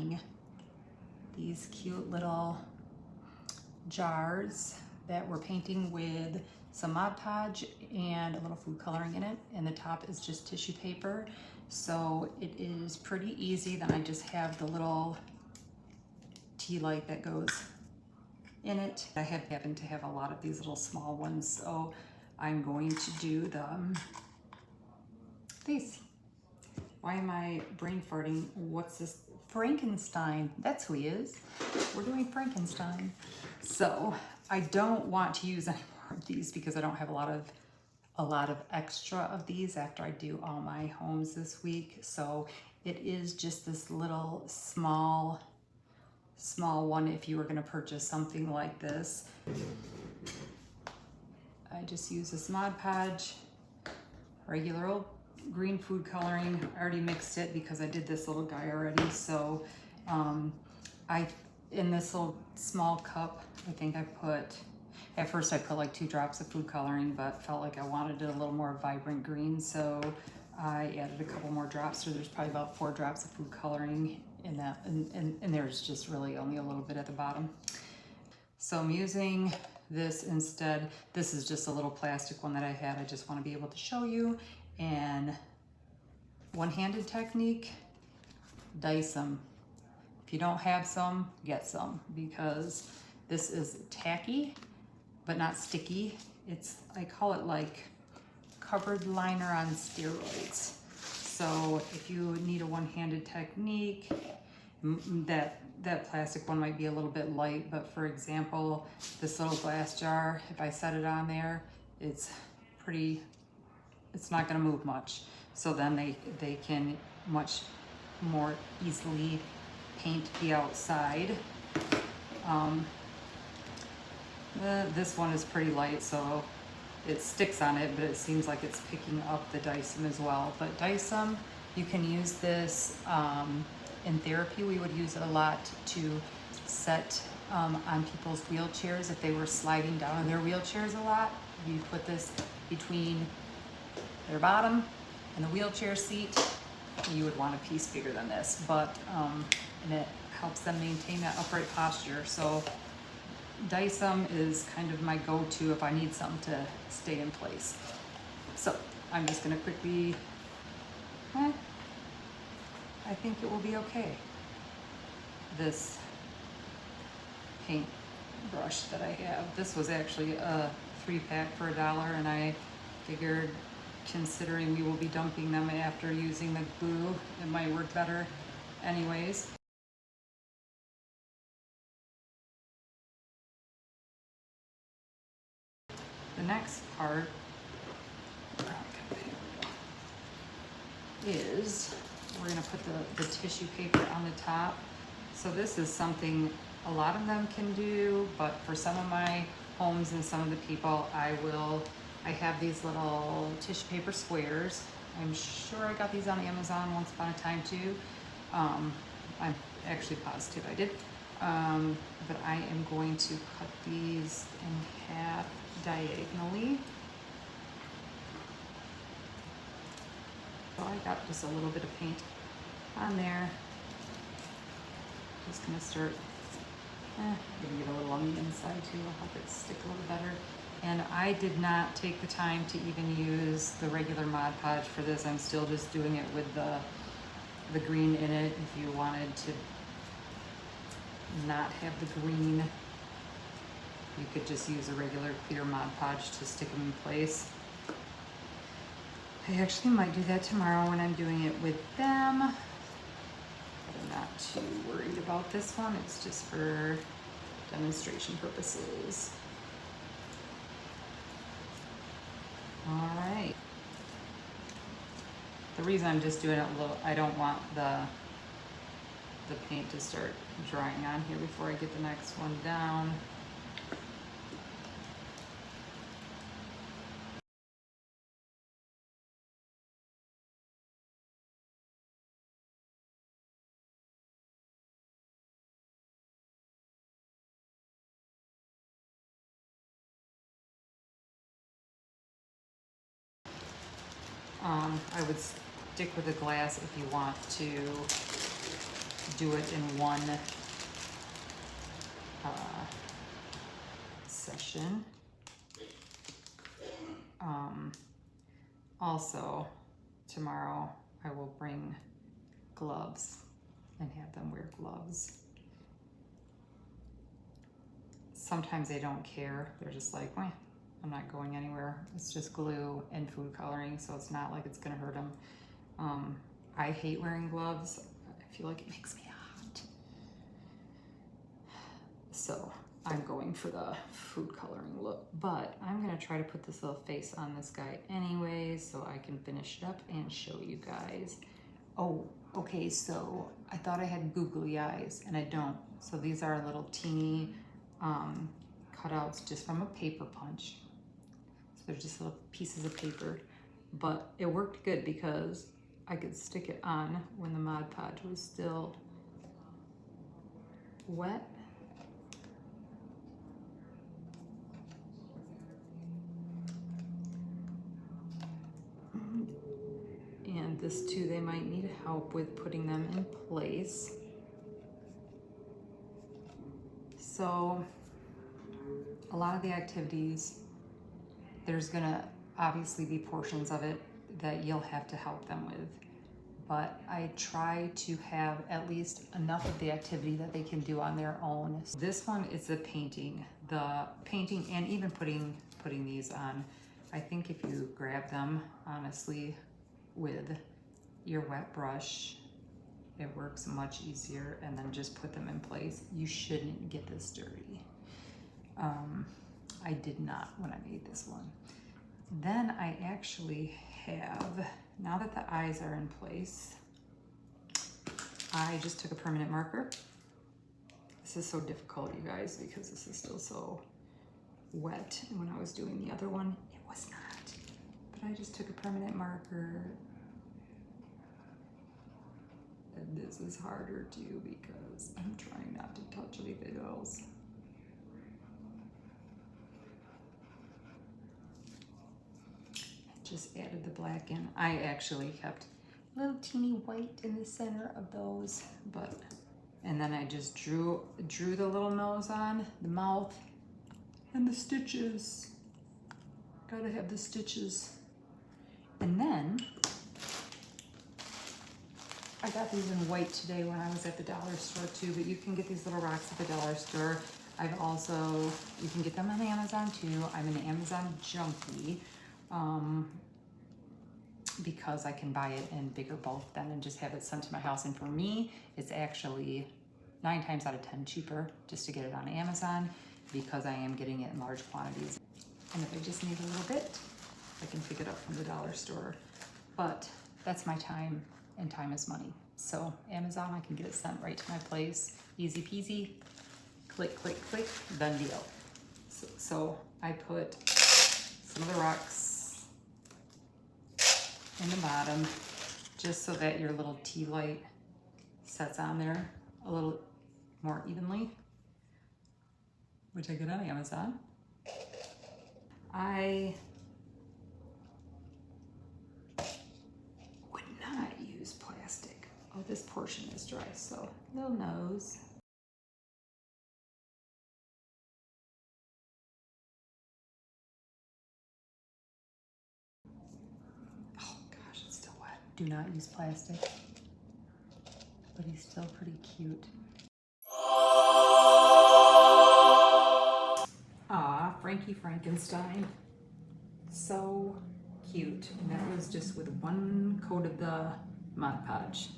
painting these cute little jars that we're painting with some Mod Podge and a little food coloring in it, and the top is just tissue paper. So it is pretty easy. Then I just have the little tea light that goes in it. I happen to have a lot of these little small ones, so I'm going to do these. Why am I brain farting? What's this? Frankenstein. That's who he is. We're doing Frankenstein. So I don't want to use any more of these because I don't have a lot of extra of these after I do all my homes this week. So it is just this little small one if you were going to purchase something like this. I just use this Mod Podge, regular old green food coloring. I already mixed it because I did this little guy already. So in this little small cup, I think at first I put like 2 drops of food coloring, but felt like I wanted it a little more vibrant green, so I added a couple more drops. So there's probably about 4 drops of food coloring in that, and there's just really only a little bit at the bottom. So I'm using this instead. This is just a little plastic one that I had. I just want to be able to show you. And one-handed technique, dice them. If you don't have some, get some, because this is tacky but not sticky. I call it like cupboard liner on steroids. So if you need a one-handed technique, that plastic one might be a little bit light, but for example, this little glass jar, if I set it on there, it's not gonna move much. So then they can much more easily paint the outside. This one is pretty light, so it sticks on it, but it seems like it's picking up the Dyson as well. But Dyson, you can use this in therapy. We would use it a lot to set on people's wheelchairs if they were sliding down in their wheelchairs a lot. You put this between their bottom and the wheelchair seat. You would want a piece bigger than this, but and it helps them maintain that upright posture. So Dyson is kind of my go-to if I need something to stay in place. So I'm just gonna quickly, I think it will be okay. This paint brush that I have, this was actually a 3-pack for $1, and I figured, considering we will be dumping them after using the glue, it might work better anyways. The next part is we're going to put the tissue paper on the top. So this is something a lot of them can do, but for some of my homes and some of the people, I have these little tissue paper squares. I'm sure I got these on Amazon once upon a time too. I'm actually positive I did. But I am going to cut these in half diagonally. So I got just a little bit of paint on there. Just gonna start, gonna get a little on the inside too. I'll help it stick a little better. And I did not take the time to even use the regular Mod Podge for this. I'm still just doing it with the green in it. If you wanted to not have the green, you could just use a regular clear Mod Podge to stick them in place. I actually might do that tomorrow when I'm doing it with them, but I'm not too worried about this one. It's just for demonstration purposes. All right. The reason I'm just doing it a little, I don't want the paint to start drying on here before I get the next one down. I would stick with the glass if you want to do it in one session. Also, tomorrow I will bring gloves and have them wear gloves. Sometimes they don't care. They're just like, "Meh, I'm not going anywhere. It's just glue and food coloring, so it's not like it's gonna hurt them." I hate wearing gloves. I feel like it makes me hot. So I'm going for the food coloring look, but I'm gonna try to put this little face on this guy anyway so I can finish it up and show you guys. Oh, okay, so I thought I had googly eyes and I don't. So these are little teeny cutouts just from a paper punch. So they're just little pieces of paper, but it worked good because I could stick it on when the Mod Podge was still wet. And this too, they might need help with putting them in place. So a lot of the activities, there's gonna obviously be portions of it that you'll have to help them with. But I try to have at least enough of the activity that they can do on their own. So this one is the painting and even putting these on. I think if you grab them, honestly, with your wet brush, it works much easier, and then just put them in place. You shouldn't get this dirty. I did not when I made this one. Then I actually have, now that the eyes are in place, I just took a permanent marker. This is so difficult, you guys, because this is still so wet. And when I was doing the other one, it was not. But I just took a permanent marker. And this is harder too because I'm trying not to touch anything else. Just added the black in. I actually kept a little teeny white in the center of those, and then I just drew the little nose on, the mouth, and the stitches. Gotta have the stitches. And then I got these in white today when I was at the dollar store too, but you can get these little rocks at the dollar store. You can get them on Amazon too. I'm an Amazon junkie. Because I can buy it in bigger bulk then and just have it sent to my house. And for me, it's actually 9 times out of 10 cheaper just to get it on Amazon because I am getting it in large quantities. And if I just need a little bit, I can pick it up from the dollar store. But that's my time, and time is money. So Amazon, I can get it sent right to my place. Easy peasy, click, click, click, done deal. So I put some of the rocks in the bottom, just so that your little tea light sets on there a little more evenly, which I get on Amazon. I would not use plastic. Oh, this portion is dry, so little nose. Do not use plastic, but he's still pretty cute. Ah, Frankenstein. So cute. And that was just with one coat of the Mod Podge.